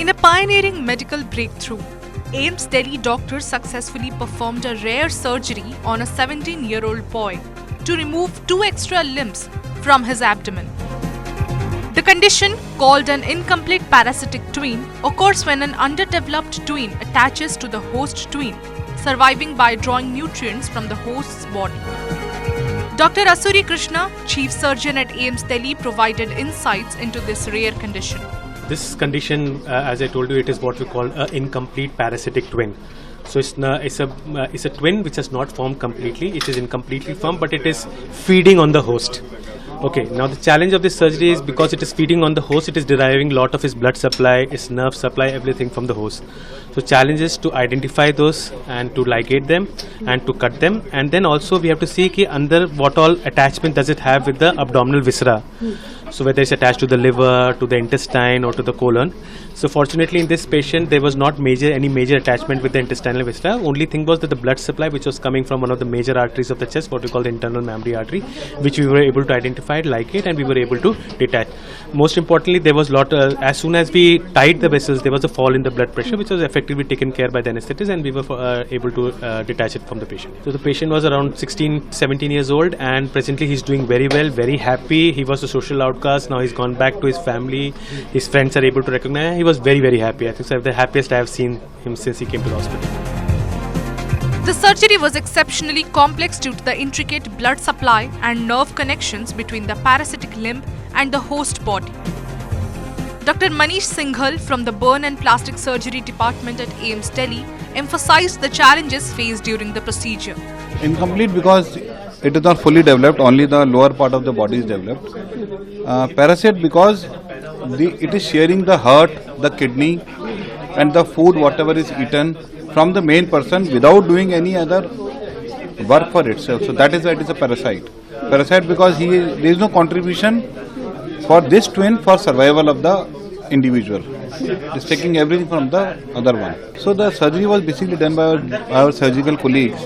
In a pioneering medical breakthrough, AIIMS Delhi doctors successfully performed a rare surgery on a 17-year-old boy to remove 2 extra limbs from his abdomen. The condition, called an incomplete parasitic twin, occurs when an underdeveloped twin attaches to the host twin, surviving by drawing nutrients from the host's body. Dr. Asuri Krishna, Chief Surgeon at AIIMS Delhi, provided insights into this rare condition. This condition, as I told you, it is what we call an incomplete parasitic twin. So it's a twin which has not formed completely. It is incompletely formed, but it is feeding on the host. Okay, now the challenge of this surgery is because it is feeding on the host, it is deriving a lot of his blood supply, its nerve supply, everything from the host. So challenge is to identify those and to ligate them and to cut them. And then also we have to see ki under what all attachment does it have with the abdominal viscera. So whether it's attached to the liver, to the intestine or to the colon. So fortunately in this patient there was not any major attachment with the intestinal viscera. Only thing was that the blood supply which was coming from one of the major arteries of the chest, what we call the internal mammary artery, which we were able to identify, ligate, and we were able to detach. Most importantly, there was as soon as we tied the vessels, there was a fall in the blood pressure which was effectively taken care by the anesthetist, and we were able to detach it from the patient. So the patient was around 16-17 years old, and presently he's doing very well, very happy. He was a social outcast. Now he's gone back to his family. His friends are able to recognize him. He was very, very happy. I think so the happiest I have seen him since he came to the hospital. The surgery was exceptionally complex due to the intricate blood supply and nerve connections between the parasitic limb and the host body. Dr. Manish Singhal from the Burn and Plastic Surgery Department at AIIMS Delhi emphasized the challenges faced during the procedure. Incomplete because it is not fully developed, only the lower part of the body is developed. Parasite because it is sharing the heart, the kidney and the food whatever is eaten from the main person without doing any other work for itself. So that is why it is a parasite. Parasite because there is no contribution for this twin for survival of the individual. It is taking everything from the other one. So the surgery was basically done by our surgical colleagues,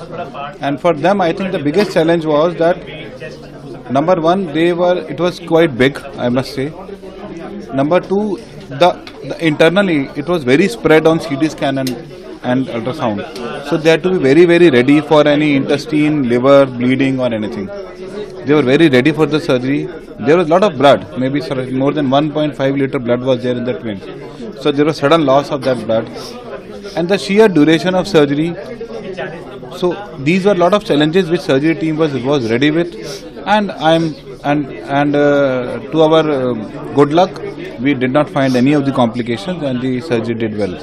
and for them I think the biggest challenge was that number one, it was quite big, I must say. Number two, the internally it was very spread on CT scan and ultrasound. So they had to be very, very ready for any intestine, liver, bleeding or anything. They were very ready for the surgery. There was a lot of blood, maybe more than 1.5 liter blood was there in the twin. So there was sudden loss of that blood. And the sheer duration of surgery. So these were a lot of challenges which surgery team was ready with. And to our good luck, we did not find any of the complications and the surgery did well.